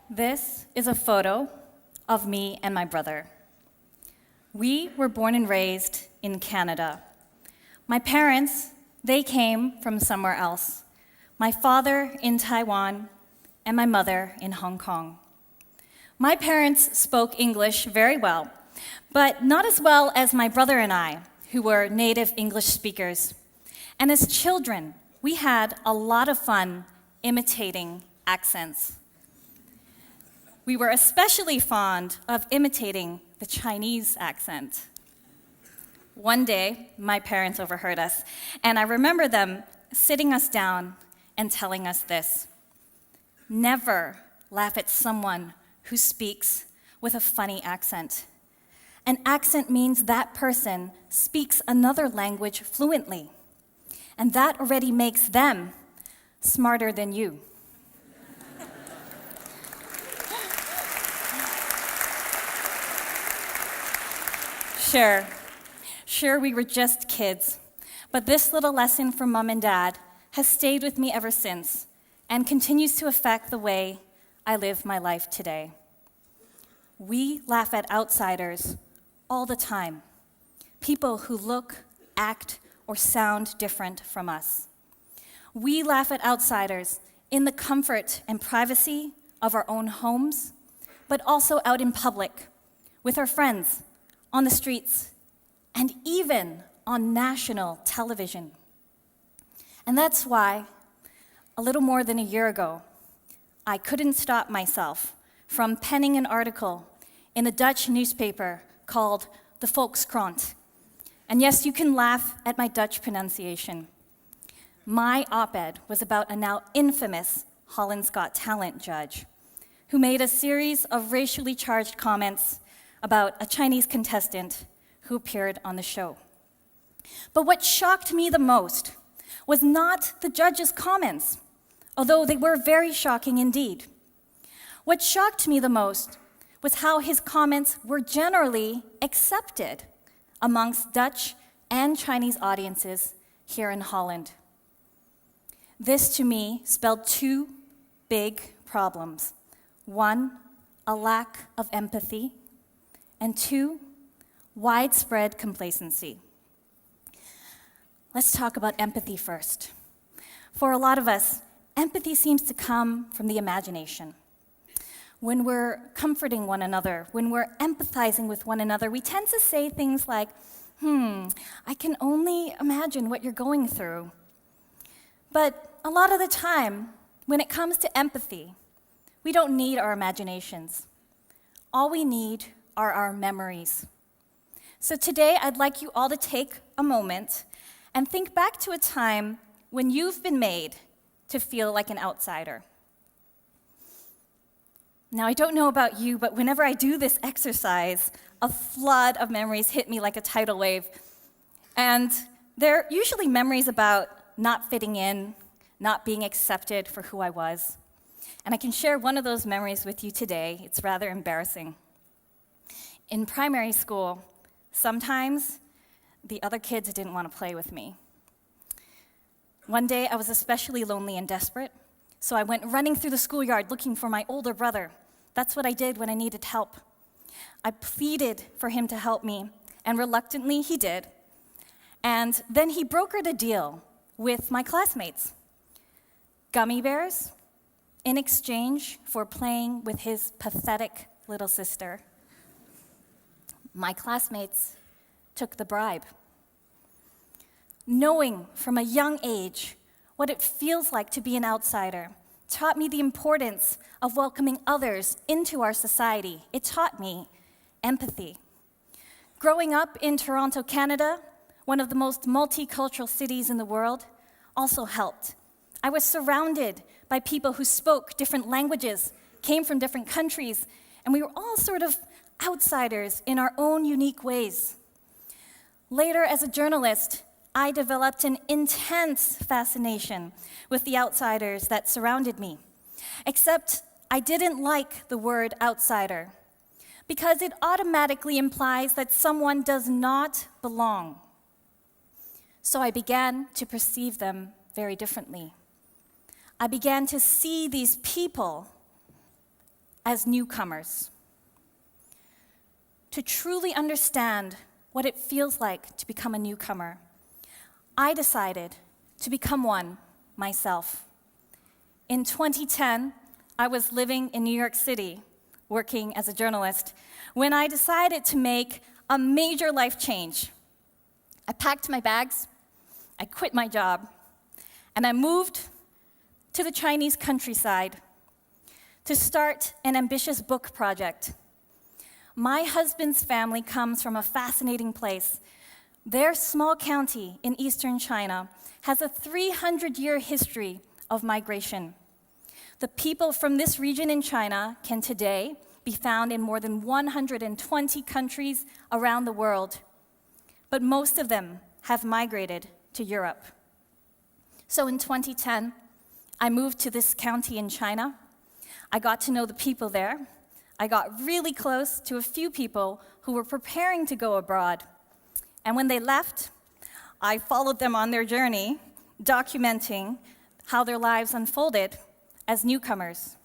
This is a photo of me and my brother. We were born and raised in Canada. My parents, they came from somewhere else. My father in Taiwan and my mother in Hong Kong. My parents spoke English very well, but not as well as my brother and I, who were native English speakers. And as children, we had a lot of fun imitating accents. We were especially fond of imitating the Chinese accent. One day, my parents overheard us, and I remember them sitting us down and telling us this: never laugh at someone who speaks with a funny accent. An accent means that person speaks another language fluently, and that already makes them smarter than you. Sure, we were just kids, but this little lesson from Mom and Dad has stayed with me ever since and continues to affect the way I live my life today. We laugh at outsiders all the time, people who look, act, or sound different from us. We laugh at outsiders in the comfort and privacy of our own homes, but also out in public, with our friends, on the streets, and even on national television. And that's why, a little more than a year ago, I couldn't stop myself from penning an article in a Dutch newspaper called the Volkskrant. And yes, you can laugh at my Dutch pronunciation. My op-ed was about a now infamous Holland's Got Talent judge who made a series of racially charged comments about a Chinese contestant who appeared on the show. But what shocked me the most was not the judge's comments, although they were very shocking indeed. What shocked me the most was how his comments were generally accepted amongst Dutch and Chinese audiences here in Holland. This, to me, spelled two big problems. One, a lack of empathy, and two, widespread complacency. Let's talk about empathy first. For a lot of us, empathy seems to come from the imagination. When we're comforting one another, when we're empathizing with one another, we tend to say things like, I can only imagine what you're going through. But a lot of the time, when it comes to empathy, we don't need our imaginations. All we need are our memories. So today, I'd like you all to take a moment and think back to a time when you've been made to feel like an outsider. Now, I don't know about you, but whenever I do this exercise, a flood of memories hit me like a tidal wave. And they're usually memories about not fitting in, not being accepted for who I was. And I can share one of those memories with you today. It's rather embarrassing. In primary school, sometimes the other kids didn't want to play with me. One day, I was especially lonely and desperate, so I went running through the schoolyard looking for my older brother. That's what I did when I needed help. I pleaded for him to help me, and reluctantly he did. And then he brokered a deal with my classmates. Gummy bears in exchange for playing with his pathetic little sister. My classmates took the bribe. Knowing from a young age what it feels like to be an outsider taught me the importance of welcoming others into our society. It taught me empathy. Growing up in Toronto, Canada, one of the most multicultural cities in the world, also helped. I was surrounded by people who spoke different languages, came from different countries, and we were all sort of outsiders in our own unique ways. Later, as a journalist, I developed an intense fascination with the outsiders that surrounded me. Except I didn't like the word outsider because it automatically implies that someone does not belong. So I began to perceive them very differently. I began to see these people as newcomers. To truly understand what it feels like to become a newcomer, I decided to become one myself. In 2010, I was living in New York City, working as a journalist, when I decided to make a major life change. I packed my bags, I quit my job, and I moved to the Chinese countryside to start an ambitious book project. My husband's family comes from a fascinating place. Their small county in eastern China has a 300-year history of migration. The people from this region in China can today be found in more than 120 countries around the world, but most of them have migrated to Europe. So in 2010, I moved to this county in China. I got to know the people there. I got really close to a few people who were preparing to go abroad. And when they left, I followed them on their journey, documenting how their lives unfolded as newcomers.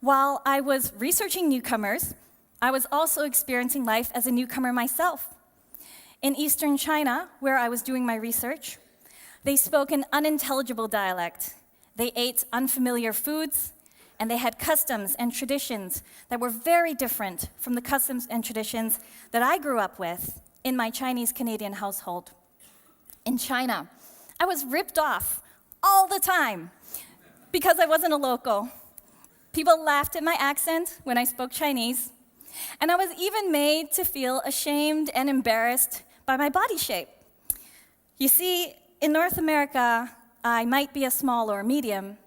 While I was researching newcomers, I was also experiencing life as a newcomer myself. In eastern China, where I was doing my research, they spoke an unintelligible dialect. They ate unfamiliar foods, and they had customs and traditions that were very different from the customs and traditions that I grew up with in my Chinese-Canadian household. In China, I was ripped off all the time because I wasn't a local. People laughed at my accent when I spoke Chinese, and I was even made to feel ashamed and embarrassed by my body shape. You see, in North America, I might be a small or a medium,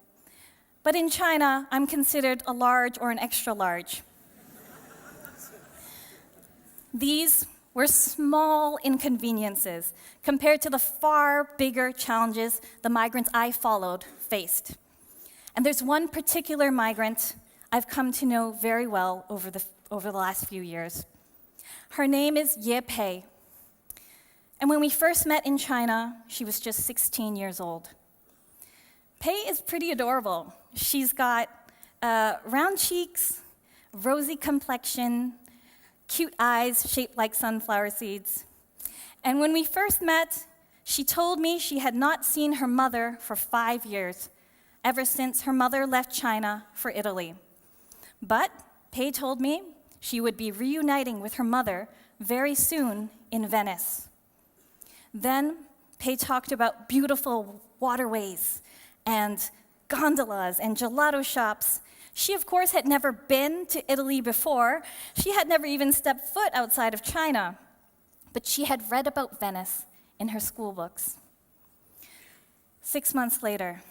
but in China, I'm considered a large or an extra large. These were small inconveniences compared to the far bigger challenges the migrants I followed faced. And there's one particular migrant I've come to know very well over the last few years. Her name is Ye Pei. And when we first met in China, she was just 16 years old. Pei is pretty adorable. She's got round cheeks, rosy complexion, cute eyes shaped like sunflower seeds. And when we first met, she told me she had not seen her mother for 5 years, ever since her mother left China for Italy. But Pei told me she would be reuniting with her mother very soon in Venice. Then Pei talked about beautiful waterways and gondolas and gelato shops. She, of course, had never been to Italy before. She had never even stepped foot outside of China. But she had read about Venice in her school books. 6 months later,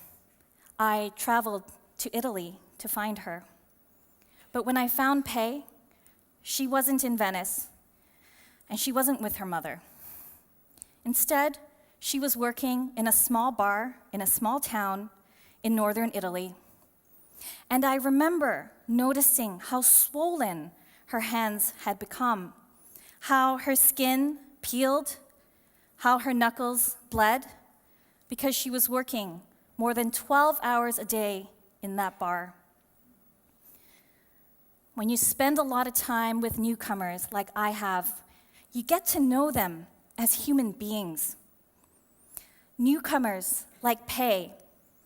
I traveled to Italy to find her. But when I found Pei, she wasn't in Venice, and she wasn't with her mother. Instead, she was working in a small bar in a small town in northern Italy. And I remember noticing how swollen her hands had become, how her skin peeled, how her knuckles bled, because she was working more than 12 hours a day in that bar. When you spend a lot of time with newcomers like I have, you get to know them as human beings. Newcomers like Pei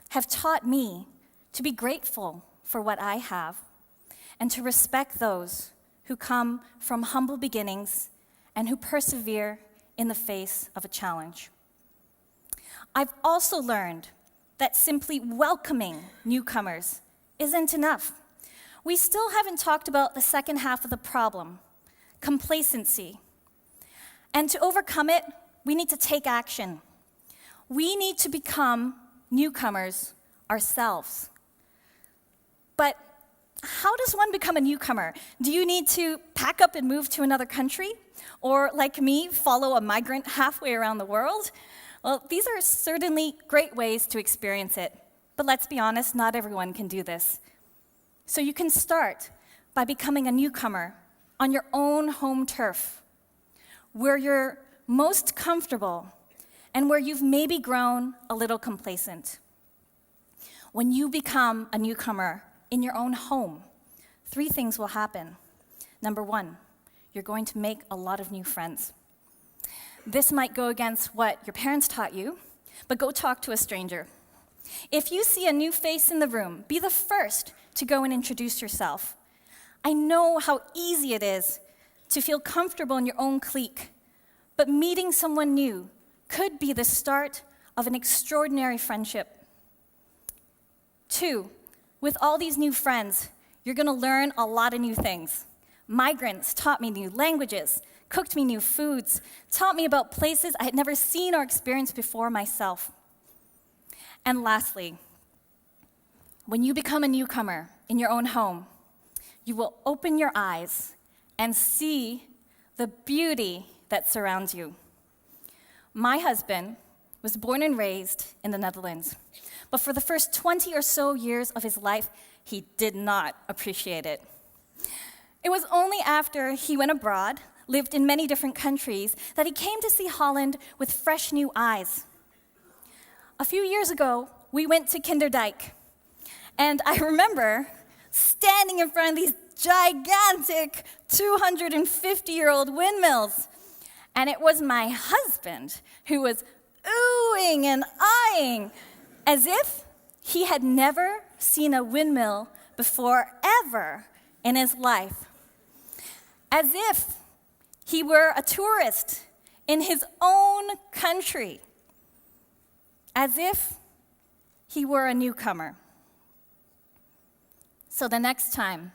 have taught me to be grateful for what I have and to respect those who come from humble beginnings and who persevere in the face of a challenge. I've also learned that simply welcoming newcomers isn't enough. We still haven't talked about the second half of the problem, complacency. And to overcome it, we need to take action. We need to become newcomers ourselves. But how does one become a newcomer? Do you need to pack up and move to another country? Or, like me, follow a migrant halfway around the world? Well, these are certainly great ways to experience it. But let's be honest, not everyone can do this. So you can start by becoming a newcomer on your own home turf, where you're most comfortable and where you've maybe grown a little complacent. When you become a newcomer in your own home, 3 things will happen. Number 1, you're going to make a lot of new friends. This might go against what your parents taught you, but go talk to a stranger. If you see a new face in the room, be the first to go and introduce yourself. I know how easy it is to feel comfortable in your own clique, but meeting someone new could be the start of an extraordinary friendship. 2, with all these new friends, you're going to learn a lot of new things. Migrants taught me new languages, cooked me new foods, taught me about places I had never seen or experienced before myself. And lastly, when you become a newcomer in your own home, you will open your eyes and see the beauty that surrounds you. My husband was born and raised in the Netherlands, but for the first 20 or so years of his life, he did not appreciate it. It was only after he went abroad, lived in many different countries, that he came to see Holland with fresh new eyes. A few years ago, we went to Kinderdijk, and I remember standing in front of these gigantic 250-year-old windmills, and it was my husband who was oohing and eyeing as if he had never seen a windmill before ever in his life, as if he were a tourist in his own country, as if he were a newcomer. So the next time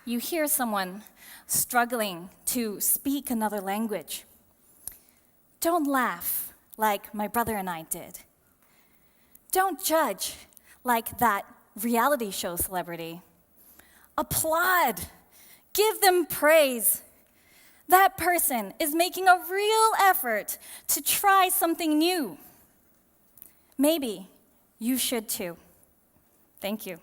you hear someone struggling to speak another language, don't laugh like my brother and I did. Don't judge like that reality show celebrity. Applaud. Give them praise. That person is making a real effort to try something new. Maybe you should too. Thank you.